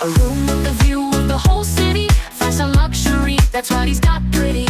A room with a view of the whole city. Fashion luxury, that's what he's got pretty.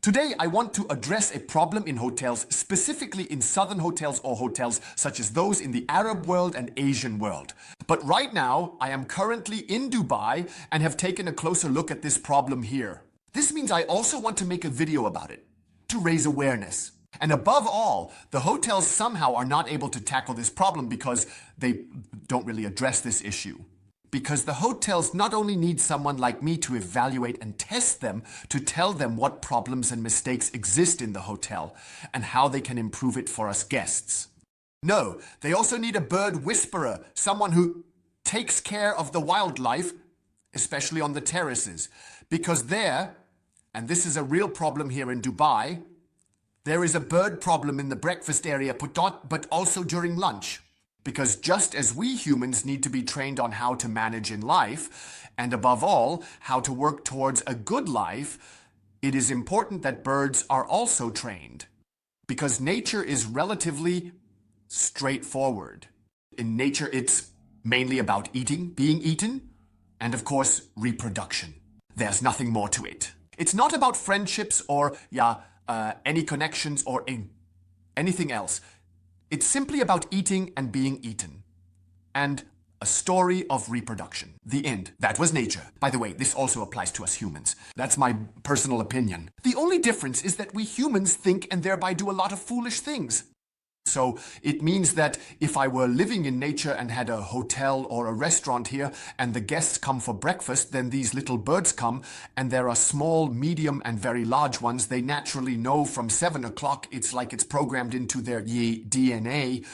Today, I want to address a problem in hotels, specifically in southern hotels or hotels such as those in the Arab world and Asian world. But right now, I am currently in Dubai and have taken a closer look at this problem here. This means I also want to make a video about it, to raise awareness. And above all, the hotels somehow are not able to tackle this problem because they don't really address this issue. Because the hotels not only need someone like me to evaluate and test them, to tell them what problems and mistakes exist in the hotel and how they can improve it for us guests. No, they also need a bird whisperer, someone who takes care of the wildlife, especially on the terraces. Because there, and this is a real problem here in Dubai, there is a bird problem in the breakfast area, but also during lunch. Because just as we humans need to be trained on how to manage in life, and above all, how to work towards a good life, it is important that birds are also trained. Because nature is relatively straightforward. In nature, it's mainly about eating, being eaten, and of course, reproduction. There's nothing more to it. It's not about friendships or, any connections or anything else. It's simply about eating and being eaten. And a story of reproduction. The end. That was nature. By the way, this also applies to us humans. That's my personal opinion. The only difference is that we humans think and thereby do a lot of foolish things. So it means that if I were living in nature and had a hotel or a restaurant here and the guests come for breakfast, then these little birds come and there are small, medium and very large ones. They naturally know from 7 o'clock, it's like it's programmed into their DNA.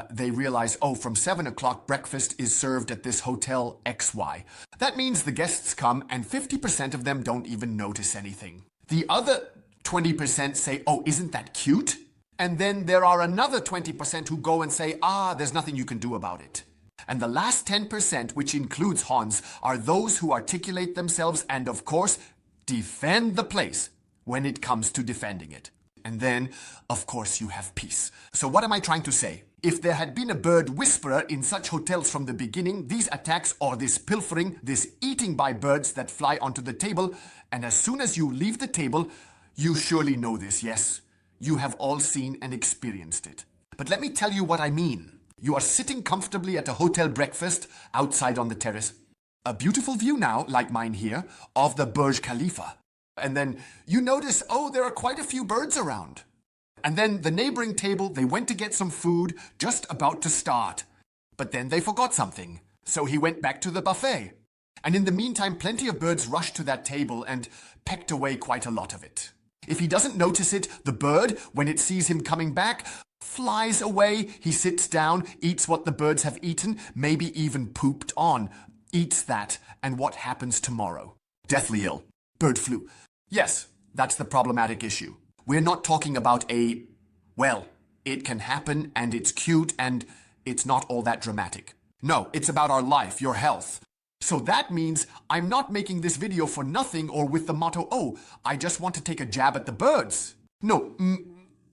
They realize, oh, from 7 o'clock breakfast is served at this hotel XY. That means the guests come and 50% of them don't even notice anything. The other 20% say, oh, isn't that cute? And then there are another 20% who go and say, there's nothing you can do about it. And the last 10%, which includes Hans, are those who articulate themselves and, of course, defend the place when it comes to defending it. And then, of course, you have peace. So what am I trying to say? If there had been a bird whisperer in such hotels from the beginning, these attacks or this pilfering, this eating by birds that fly onto the table, and as soon as you leave the table, you surely know this, yes? You have all seen and experienced it. But let me tell you what I mean. You are sitting comfortably at a hotel breakfast outside on the terrace. A beautiful view now, like mine here, of the Burj Khalifa. And then you notice, there are quite a few birds around. And then the neighboring table, they went to get some food, just about to start. But then they forgot something. So he went back to the buffet. And in the meantime, plenty of birds rushed to that table and pecked away quite a lot of it. If he doesn't notice it, the bird, when it sees him coming back, flies away. He sits down, eats what the birds have eaten, maybe even pooped on, eats that, and what happens tomorrow? Deathly ill. Bird flu. Yes, that's the problematic issue. We're not talking about it can happen and it's cute and it's not all that dramatic. No, it's about our life, your health. So that means I'm not making this video for nothing or with the motto, I just want to take a jab at the birds. No,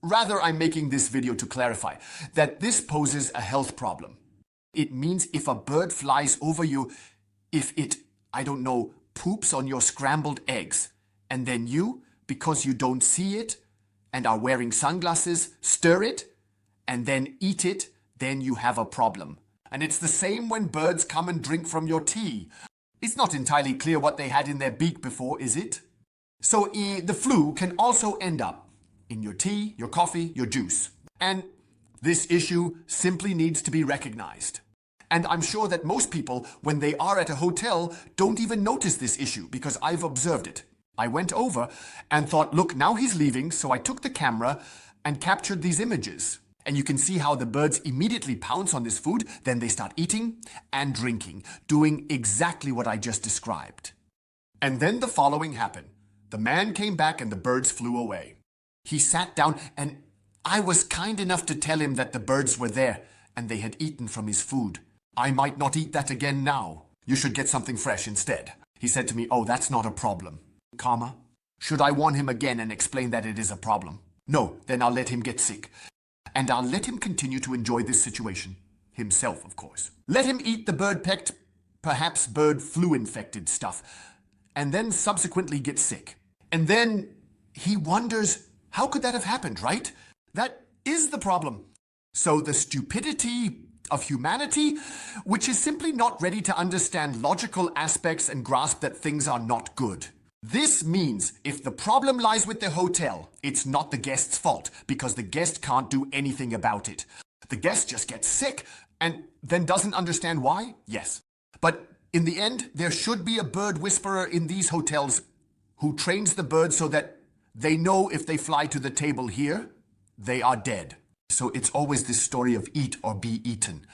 rather I'm making this video to clarify that this poses a health problem. It means if a bird flies over you, if it, poops on your scrambled eggs, and then you, because you don't see it and are wearing sunglasses, stir it and then eat it, then you have a problem. And it's the same when birds come and drink from your tea. It's not entirely clear what they had in their beak before, is it? So the flu can also end up in your tea, your coffee, your juice. And this issue simply needs to be recognized. And I'm sure that most people, when they are at a hotel, don't even notice this issue because I've observed it. I went over and thought, look, now he's leaving, so I took the camera and captured these images. And you can see how the birds immediately pounce on this food, then they start eating and drinking, doing exactly what I just described. And then the following happened. The man came back and the birds flew away. He sat down and I was kind enough to tell him that the birds were there and they had eaten from his food. I might not eat that again now. You should get something fresh instead. He said to me, that's not a problem. Comma. Should I warn him again and explain that it is a problem? No, then I'll let him get sick. And I'll let him continue to enjoy this situation. Himself, of course. Let him eat the bird-pecked perhaps bird flu infected stuff, and then subsequently gets sick. And then he wonders, how could that have happened, right? That is the problem. So the stupidity of humanity, which is simply not ready to understand logical aspects and grasp that things are not good. This means if the problem lies with the hotel, it's not the guest's fault, because the guest can't do anything about it. The guest just gets sick and then doesn't understand why? Yes. But in the end, there should be a bird whisperer in these hotels who trains the birds so that they know if they fly to the table here, they are dead. So it's always this story of eat or be eaten.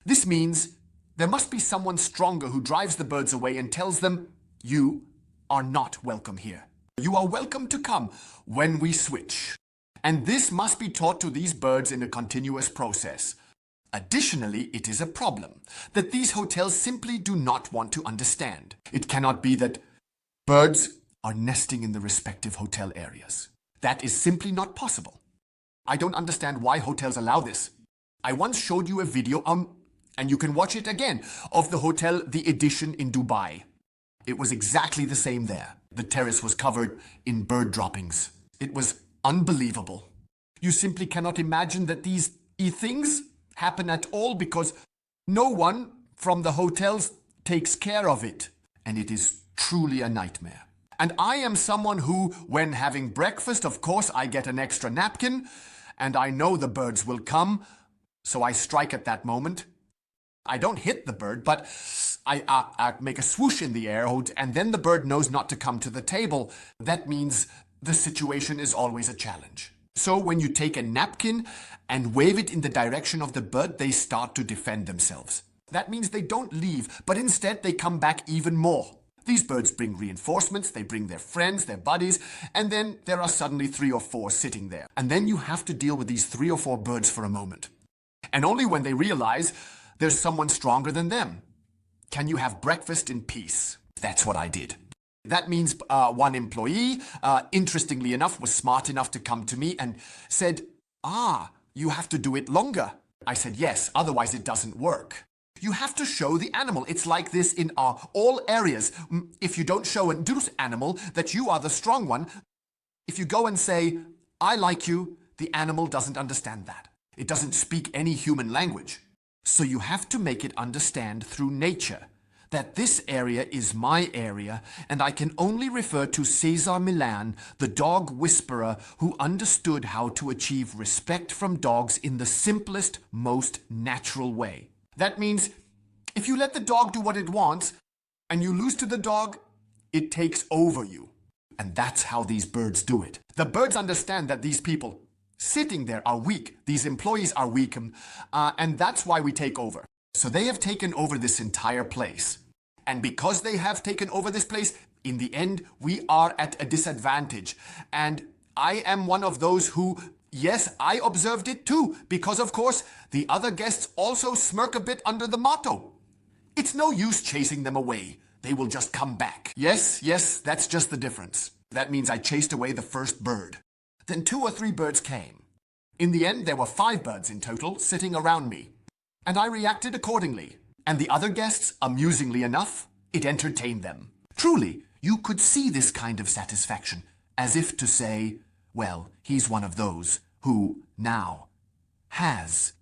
This means there must be someone stronger who drives the birds away and tells them, you are not welcome here. You are welcome to come when we switch. And this must be taught to these birds in a continuous process. Additionally, it is a problem that these hotels simply do not want to understand. It cannot be that birds are nesting in the respective hotel areas. That is simply not possible. I don't understand why hotels allow this. I once showed you a video, and you can watch it again, of the hotel The Edition in Dubai. It was exactly the same there. The terrace was covered in bird droppings. It was unbelievable. You simply cannot imagine that these things happen at all because no one from the hotels takes care of it. And it is truly a nightmare. And I am someone who, when having breakfast, of course, I get an extra napkin, and I know the birds will come, so I strike at that moment. I don't hit the bird, but I make a swoosh in the air, and then the bird knows not to come to the table. That means the situation is always a challenge. So when you take a napkin and wave it in the direction of the bird, they start to defend themselves. That means they don't leave, but instead they come back even more. These birds bring reinforcements, they bring their friends, their buddies, and then there are suddenly 3 or 4 sitting there. And then you have to deal with these 3 or 4 birds for a moment. And only when they realize there's someone stronger than them can you have breakfast in peace. That's what I did. That means one employee, interestingly enough, was smart enough to come to me and said, you have to do it longer. I said, yes, otherwise it doesn't work. You have to show the animal. It's like this in all areas. If you don't show an animal that you are the strong one, if you go and say, I like you, the animal doesn't understand that. It doesn't speak any human language. So you have to make it understand through nature that this area is my area, and I can only refer to Cesar Millan, the dog whisperer who understood how to achieve respect from dogs in the simplest, most natural way. That means if you let the dog do what it wants and you lose to the dog, it takes over you. And that's how these birds do it. The birds understand that these people sitting there are weak. These employees are weak, and that's why we take over. So they have taken over this entire place. And because they have taken over this place, in the end, we are at a disadvantage. And I am one of those who, yes, I observed it too, because of course, the other guests also smirk a bit under the motto. It's no use chasing them away. They will just come back. Yes, that's just the difference. That means I chased away the first bird. Then 2 or 3 birds came. In the end, there were 5 birds in total sitting around me. And I reacted accordingly. And the other guests, amusingly enough, it entertained them. Truly, you could see this kind of satisfaction, as if to say, well, he's one of those who now has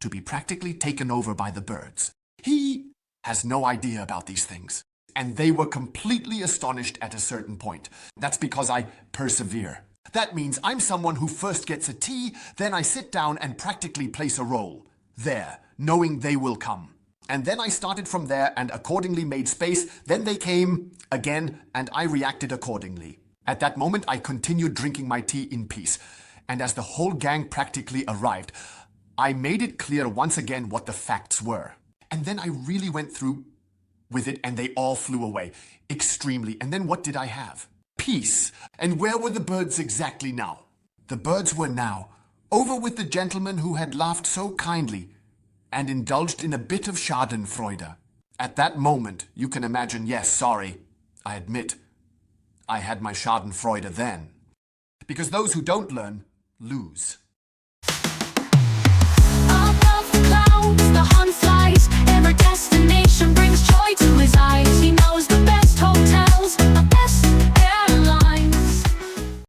to be practically taken over by the birds. He has no idea about these things. And they were completely astonished at a certain point. That's because I persevere. That means I'm someone who first gets a tea, then I sit down and practically place a role there, knowing they will come. And then I started from there and accordingly made space. Then they came again and I reacted accordingly. At that moment, I continued drinking my tea in peace. And as the whole gang practically arrived, I made it clear once again what the facts were. And then I really went through with it and they all flew away. Extremely. And then what did I have? Peace. And where were the birds exactly now? The birds were now over with the gentleman who had laughed so kindly and indulged in a bit of schadenfreude. At that moment, you can imagine, yes, sorry, I admit, I had my schadenfreude then. Because those who don't learn, lose. Above the clouds, the hunt flies, and our destination brings